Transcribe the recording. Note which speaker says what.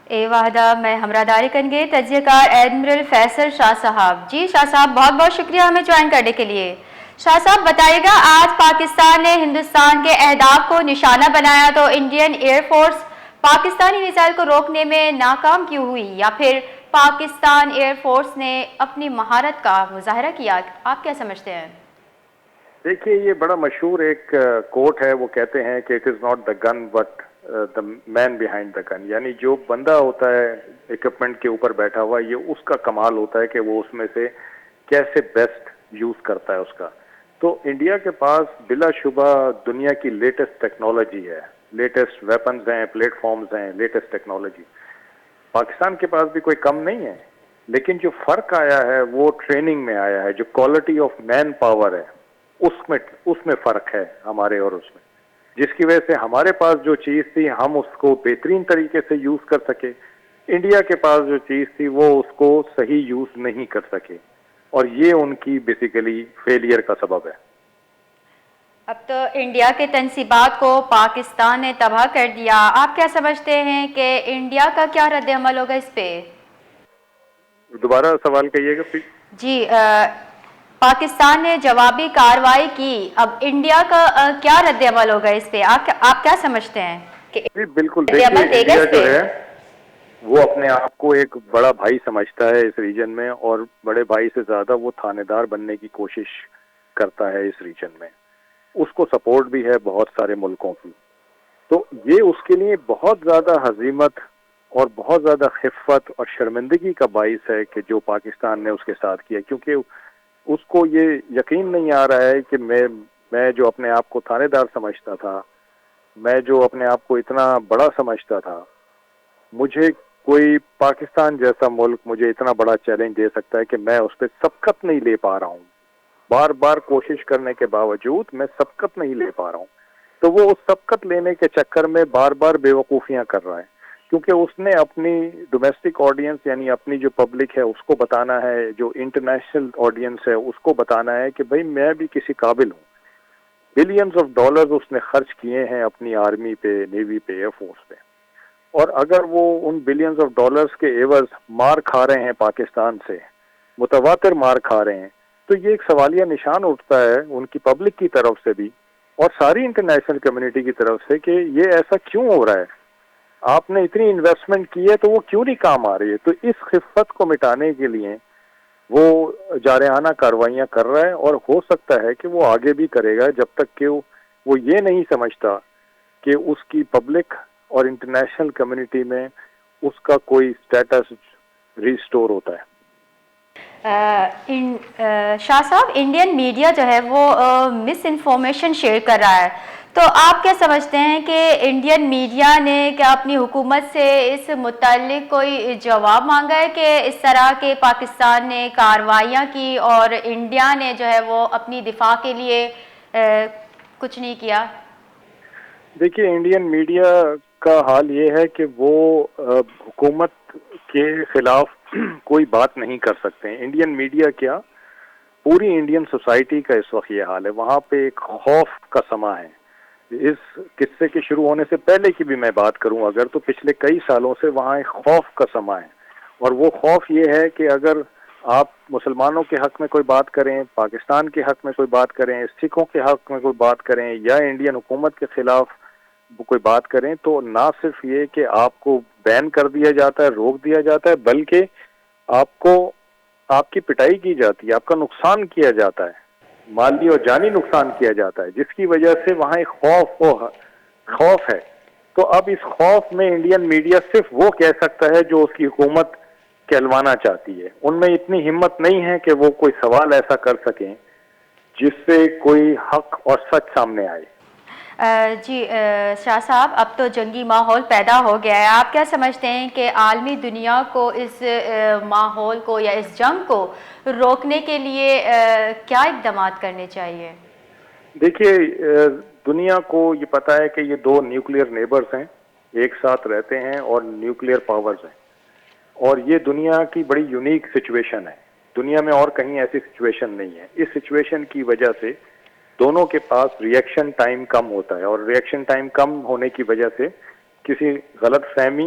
Speaker 1: اے واحدہ میں ہمراہداری کریں گے تجزیہ کار ایڈمرل فیصل شاہ صاحب. جی شاہ صاحب بہت بہت شکریہ ہمیں جوائن کرنے کے لیے. شاہ صاحب بتائیے گا آج پاکستان نے ہندوستان کے اہداف کو نشانہ بنایا تو Indian air force Pakistani missile کو روکنے میں ناکام کیوں ہوئی یا پھر پاکستان ایئر فورس نے اپنی مہارت کا مظاہرہ کیا؟ آپ کیا سمجھتے ہیں؟
Speaker 2: دیکھیے یہ بڑا مشہور ایک کوٹ ہے. وہ کہتے ہیں کہ it is not the gun but the man behind the gun. یعنی جو بندہ ہوتا ہے اکوپمنٹ کے اوپر بیٹھا ہوا یہ اس کا کمال ہوتا ہے کہ وہ اس میں سے کیسے بیسٹ یوز کرتا ہے اس کا. تو انڈیا کے پاس بلا شبہ دنیا کی لیٹسٹ ٹیکنالوجی ہے, لیٹسٹ ویپنز ہیں, پلیٹ فارمز ہیں, لیٹسٹ ٹیکنالوجی. پاکستان کے پاس بھی کوئی کم نہیں ہے, لیکن جو فرق آیا ہے وہ ٹریننگ میں آیا ہے. جو کوالٹی آف مین پاور ہے اس میں فرق ہے ہمارے اور اس میں, جس کی وجہ سے ہمارے پاس جو چیز تھی ہم اس کو بہترین طریقے سے یوز کر سکے. انڈیا کے پاس جو چیز تھی وہ اس کو صحیح یوز نہیں کر سکے, اور یہ ان کی بیسیکلی فیلئر کا سبب ہے.
Speaker 1: اب تو انڈیا کے تنصیبات کو پاکستان نے تباہ کر دیا. آپ کیا سمجھتے ہیں کہ انڈیا کا کیا رد عمل ہوگا اس پہ؟
Speaker 2: دوبارہ سوال کہیے گا پلیز.
Speaker 1: جی پاکستان نے جوابی کارروائی کی, اب انڈیا کا کیا رد عمل ہوگا اس پہ؟ آپ کیا سمجھتے ہیں کہ
Speaker 2: جی بالکل,
Speaker 1: رد
Speaker 2: دیکھیے
Speaker 1: عمل دے گا
Speaker 2: انڈیا
Speaker 1: اس
Speaker 2: جو
Speaker 1: پہ؟
Speaker 2: ہے وہ اپنے آپ کو ایک بڑا بھائی سمجھتا ہے اس ریجن میں, اور بڑے بھائی سے زیادہ وہ تھانے دار بننے کی کوشش کرتا ہے اس ریجن میں. اس کو سپورٹ بھی ہے بہت سارے ملکوں کی. تو یہ اس کے لیے بہت زیادہ ہزیمت اور بہت زیادہ خفت اور شرمندگی کا باعث ہے کہ جو پاکستان نے اس کے ساتھ کیا, کیونکہ اس کو یہ یقین نہیں آ رہا ہے کہ میں جو اپنے آپ کو تھانے دار سمجھتا تھا, میں جو اپنے آپ کو اتنا بڑا سمجھتا تھا, مجھے کوئی پاکستان جیسا ملک مجھے اتنا بڑا چیلنج دے سکتا ہے کہ میں اس پہ سبقت نہیں لے پا رہا ہوں. بار بار کوشش کرنے کے باوجود میں سبقت نہیں لے پا رہا ہوں. تو وہ اس سبقت لینے کے چکر میں بار بار بے وقوفیاں کر رہا ہے, کیونکہ اس نے اپنی ڈومیسٹک آڈینس یعنی اپنی جو پبلک ہے اس کو بتانا ہے, جو انٹرنیشنل آڈینس ہے اس کو بتانا ہے کہ بھئی میں بھی کسی قابل ہوں. بلینز آف ڈالرز اس نے خرچ کیے ہیں اپنی آرمی پہ, نیوی پہ, ایئر فورس پہ, اور اگر وہ ان بلینز آف ڈالرز کے عوض مار کھا رہے ہیں پاکستان سے, متواتر مار کھا رہے ہیں, تو یہ ایک سوالیہ نشان اٹھتا ہے ان کی پبلک کی طرف سے بھی اور ساری انٹرنیشنل کمیونٹی کی طرف سے کہ یہ ایسا کیوں ہو رہا ہے. آپ نے اتنی انویسٹمنٹ کی ہے تو وہ کیوں نہیں کام آ رہی ہے. تو اس خفت کو مٹانے کے لیے وہ جارحانہ کارروائیاں کر رہا ہے, اور ہو سکتا ہے کہ وہ آگے بھی کرے گا جب تک کہ وہ یہ نہیں سمجھتا کہ اس کی پبلک اور انٹرنیشنل کمیونٹی میں اس کا کوئی سٹیٹس ریسٹور ہوتا ہے.
Speaker 1: شاہ صاحب انڈین میڈیا جو ہے وہ مس انفارمیشن شیئر کر رہا ہے, تو آپ کیا سمجھتے ہیں کہ انڈین میڈیا نے کیا اپنی حکومت سے اس متعلق کوئی جواب مانگا ہے کہ اس طرح کے پاکستان نے کارروائیاں کی اور انڈیا نے جو ہے وہ اپنی دفاع کے لیے کچھ نہیں کیا؟
Speaker 2: دیکھیے انڈین میڈیا کا حال یہ ہے کہ وہ حکومت کے خلاف کوئی بات نہیں کر سکتے. انڈین میڈیا کیا پوری انڈین سوسائٹی کا اس وقت یہ حال ہے. وہاں پہ ایک خوف کا سما ہے. اس قصے کے شروع ہونے سے پہلے کی بھی میں بات کروں اگر, تو پچھلے کئی سالوں سے وہاں ایک خوف کا سما ہے, اور وہ خوف یہ ہے کہ اگر آپ مسلمانوں کے حق میں کوئی بات کریں, پاکستان کے حق میں کوئی بات کریں, سکھوں کے حق میں کوئی بات کریں, یا انڈین حکومت کے خلاف کوئی بات کریں, تو نہ صرف یہ کہ آپ کو بین کر دیا جاتا ہے, روک دیا جاتا ہے, بلکہ آپ کی پٹائی کی جاتی ہے, آپ کا نقصان کیا جاتا ہے, مالی اور جانی نقصان کیا جاتا ہے, جس کی وجہ سے وہاں ایک خوف ہے. تو اب اس خوف میں انڈین میڈیا صرف وہ کہہ سکتا ہے جو اس کی حکومت کہلوانا چاہتی ہے. ان میں اتنی ہمت نہیں ہے کہ وہ کوئی سوال ایسا کر سکیں جس سے کوئی حق اور سچ سامنے آئے.
Speaker 1: جی شاہ صاحب اب تو جنگی ماحول پیدا ہو گیا ہے, آپ کیا سمجھتے ہیں کہ عالمی دنیا کو اس ماحول کو یا اس جنگ کو روکنے کے لیے کیا اقدامات کرنے چاہیے؟
Speaker 2: دیکھیے دنیا کو یہ پتا ہے کہ یہ دو نیوکلیئر نیبرز ہیں, ایک ساتھ رہتے ہیں اور نیوکلیئر پاورز ہیں, اور یہ دنیا کی بڑی یونیک سچویشن ہے. دنیا میں اور کہیں ایسی سچویشن نہیں ہے. اس سچویشن کی وجہ سے دونوں کے پاس ریئیکشن ٹائم کم ہوتا ہے, اور ریئیکشن ٹائم کم ہونے کی وجہ سے کسی غلط فہمی